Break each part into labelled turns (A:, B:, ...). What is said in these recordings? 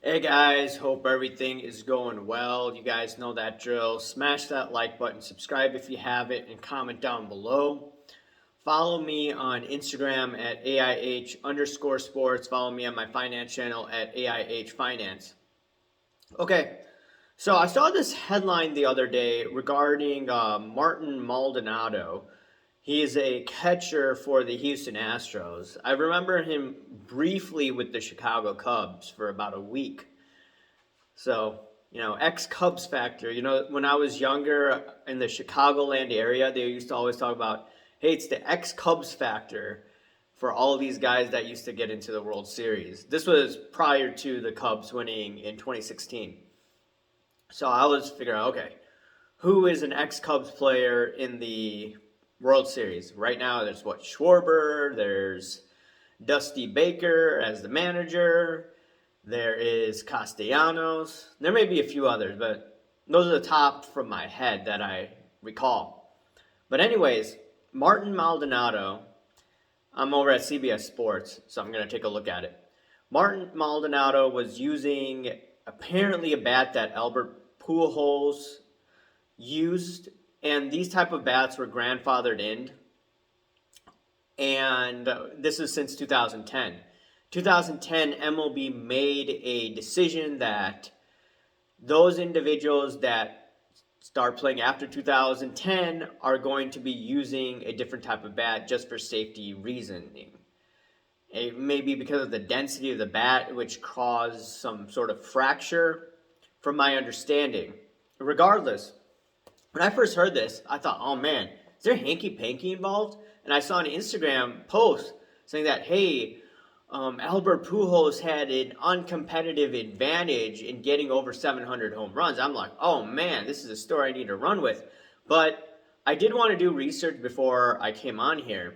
A: Hey guys, hope everything is going well. You guys know that drill. Smash that like button, subscribe if you haven't, and comment down below. Follow me on Instagram at AIH underscore sports. Follow me on my finance channel at AIH Finance. Okay, so I saw this headline the other day regarding Martin Maldonado. He is a catcher for the Houston Astros. I remember him briefly with the Chicago Cubs for about a week. So, ex-Cubs factor. When I was younger in the Chicagoland area, they used to always talk about, hey, it's the ex-Cubs factor for all of these guys that used to get into the World Series. This was prior to the Cubs winning in 2016. So I was figuring out, okay, who is an ex-Cubs player in the World Series? Right now, there's Schwarber, there's Dusty Baker as the manager, there is Castellanos. There may be a few others, but those are the top from my head that I recall. But anyways, Martin Maldonado, I'm over at CBS Sports, so I'm going to take a look at it. Martin Maldonado was using apparently a bat that Albert Pujols used, and these type of bats were grandfathered in, and this is since 2010. 2010, MLB made a decision that those individuals that start playing after 2010 are going to be using a different type of bat just for safety reasoning. It may be because of the density of the bat, which caused some sort of fracture, from my understanding. Regardless, when I first heard this, I thought, oh man, is there hanky-panky involved? And I saw an Instagram post saying that, hey, Albert Pujols had an uncompetitive advantage in getting over 700 home runs. I'm like, oh man, this is a story I need to run with. But I did want to do research before I came on here.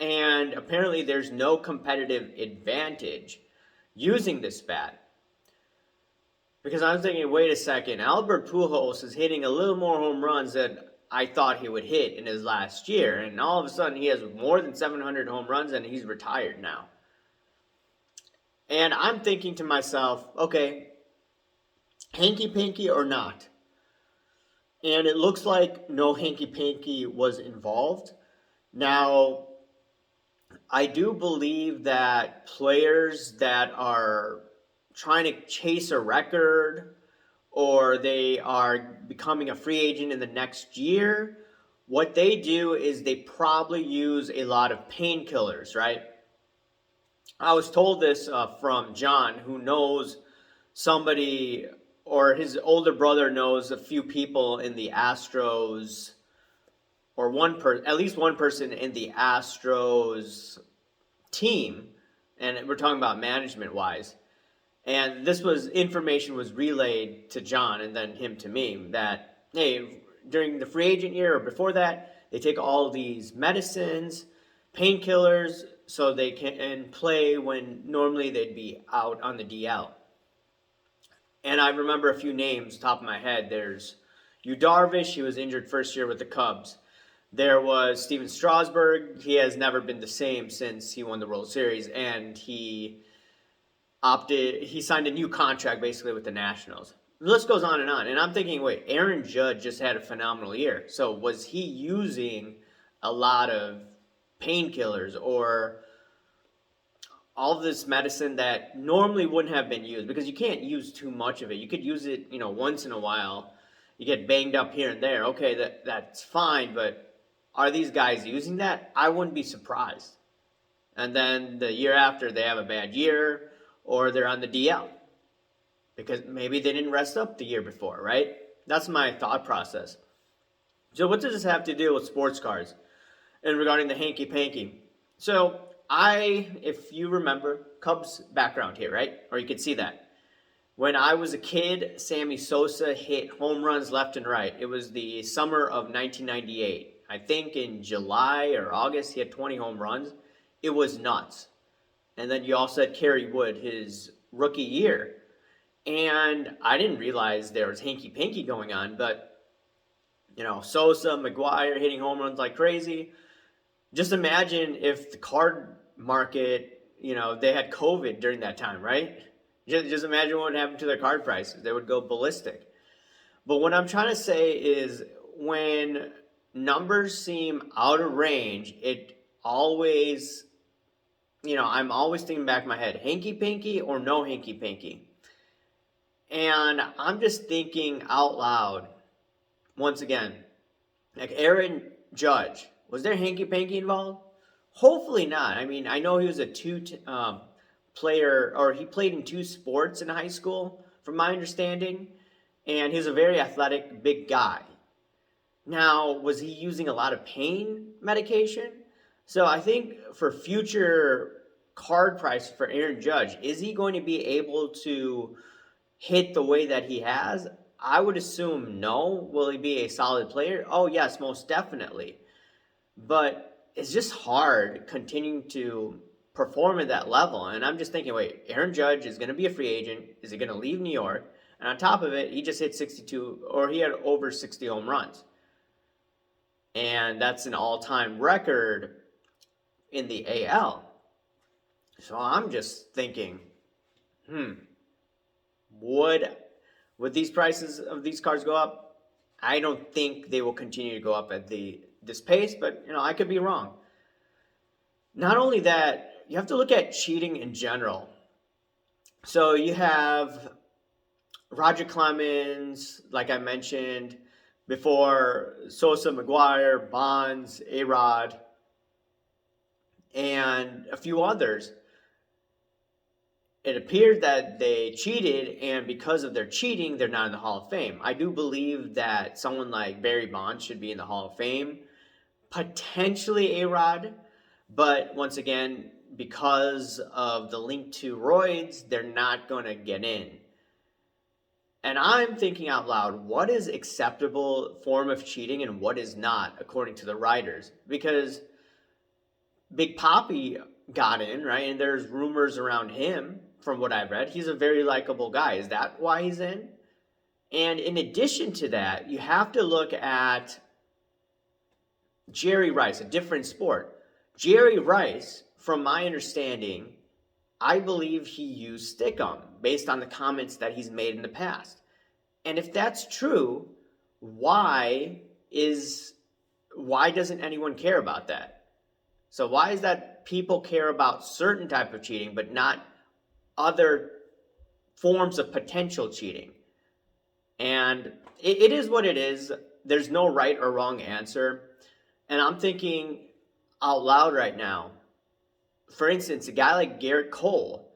A: And apparently there's no competitive advantage using this bat. Because I was thinking, wait a second, Albert Pujols is hitting a little more home runs than I thought he would hit in his last year. And all of a sudden he has more than 700 home runs and he's retired now. And I'm thinking to myself, okay, hanky-panky or not? And it looks like no hanky-panky was involved. Now, I do believe that players that are trying to chase a record or they are becoming a free agent in the next year, what they do is they probably use a lot of painkillers, right? I was told this from John, who knows somebody, or his older brother knows a few people in the Astros, or at least one person in the Astros team, and we're talking about management-wise. And information was relayed to John and then him to me that, hey, during the free agent year or before that, they take all these medicines, painkillers, so they can play when normally they'd be out on the DL. And I remember a few names top of my head. There's Yu Darvish, he was injured first year with the Cubs. There was Steven Strasburg. He has never been the same since he won the World Series, and he signed a new contract basically with the Nationals. The list goes on, and I'm thinking, wait, Aaron Judge just had a phenomenal year. So was he using a lot of painkillers or all of this medicine that normally wouldn't have been used? Because you can't use too much of it. You could use it, once in a while. You get banged up here and there. Okay, that's fine, but are these guys using that? I wouldn't be surprised. And then the year after, they have a bad year or they're on the DL because maybe they didn't rest up the year before, right? That's my thought process. So what does this have to do with sports cards and regarding the hanky-panky? So if you remember, Cubs background here, right? Or you could see that. When I was a kid, Sammy Sosa hit home runs left and right. It was the summer of 1998. I think in July or August, he had 20 home runs. It was nuts. And then you also had Kerry Wood, his rookie year. And I didn't realize there was hanky-panky going on, but, Sosa, McGuire hitting home runs like crazy. Just imagine if the card market, they had COVID during that time, right? Just imagine what would happen to their card prices. They would go ballistic. But what I'm trying to say is when numbers seem out of range, it always, I'm always thinking back in my head, hanky panky or no hanky panky. And I'm just thinking out loud, once again, like Aaron Judge, was there hanky panky involved? Hopefully not. I mean, I know he was a player, or he played in two sports in high school, from my understanding, and he was a very athletic, big guy. Now, was he using a lot of pain medication? So I think for future card price for Aaron Judge, is he going to be able to hit the way that he has? I would assume no. Will he be a solid player? Oh, yes, most definitely. But it's just hard continuing to perform at that level. And I'm just thinking, wait, Aaron Judge is going to be a free agent. Is he going to leave New York? And on top of it, he just hit 62, or he had over 60 home runs. And that's an all-time record in the AL. So I'm just thinking, would these prices of these cards go up? I don't think they will continue to go up at this pace, but I could be wrong. Not only that, you have to look at cheating in general. So you have Roger Clemens, like I mentioned before, Sosa, McGuire, Bonds, A-Rod, and a few others. It appeared that they cheated, and because of their cheating, they're not in the Hall of Fame. I do believe that someone like Barry Bonds should be in the Hall of Fame, potentially A-Rod, but once again, because of the link to roids, they're not going to get in. And I'm thinking out loud, what is acceptable form of cheating and what is not, according to the writers? Because Big Papi got in, right? And there's rumors around him, from what I've read. He's a very likable guy. Is that why he's in? And in addition to that, you have to look at Jerry Rice, a different sport. Jerry Rice, from my understanding, I believe he used stickum based on the comments that he's made in the past. And if that's true, why doesn't anyone care about that? So why is that people care about certain type of cheating but not other forms of potential cheating? And it is what it is. There's no right or wrong answer. And I'm thinking out loud right now. For instance, a guy like Garrett Cole,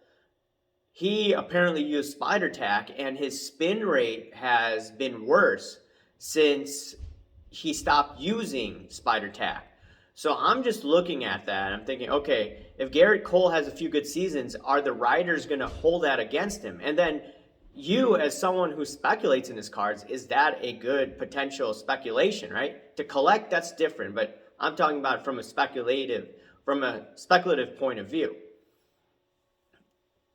A: he apparently used Spider Tack, and his spin rate has been worse since he stopped using Spider Tack. So I'm just looking at that. I'm thinking, okay, if Garrett Cole has a few good seasons, are the writers going to hold that against him? And then you, as someone who speculates in his cards, is that a good potential speculation, right? To collect, that's different, but I'm talking about from a speculative point of view.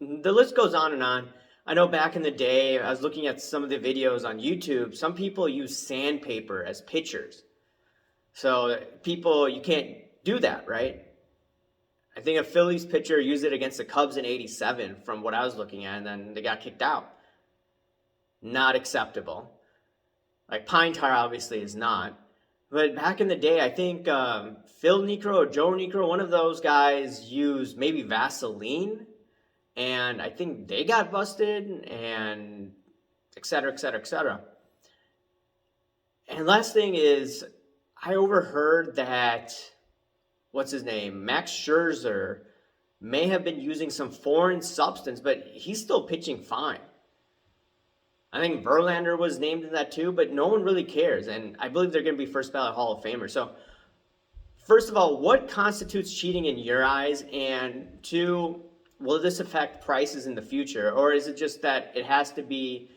A: The list goes on and on. I know back in the day, I was looking at some of the videos on YouTube, some people use sandpaper as pitchers. So people, you can't do that, right? I think a Phillies pitcher used it against the Cubs in '87 from what I was looking at, and then they got kicked out. Not acceptable. Like pine tar obviously is not. But back in the day, I think Phil Niekro or Joe Niekro, one of those guys used maybe Vaseline, and I think they got busted, and et cetera, et cetera, et cetera. And last thing is, I overheard that, what's his name, Max Scherzer may have been using some foreign substance, but he's still pitching fine. I think Verlander was named in that too, but no one really cares. And I believe they're going to be first ballot Hall of Famers. So, first of all, what constitutes cheating in your eyes? And two, will this affect prices in the future? Or is it just that it has to be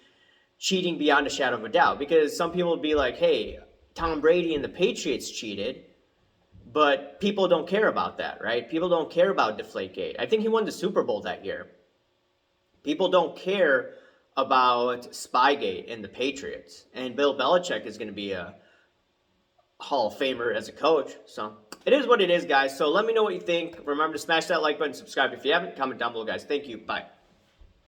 A: cheating beyond a shadow of a doubt? Because some people would be like, hey, Tom Brady and the Patriots cheated, but people don't care about that, right? People don't care about Deflategate. I think he won the Super Bowl that year. People don't care about Spygate and the Patriots. And Bill Belichick is going to be a Hall of Famer as a coach. So it is what it is, guys. So let me know what you think. Remember to smash that like button, subscribe if you haven't. Comment down below, guys. Thank you. Bye.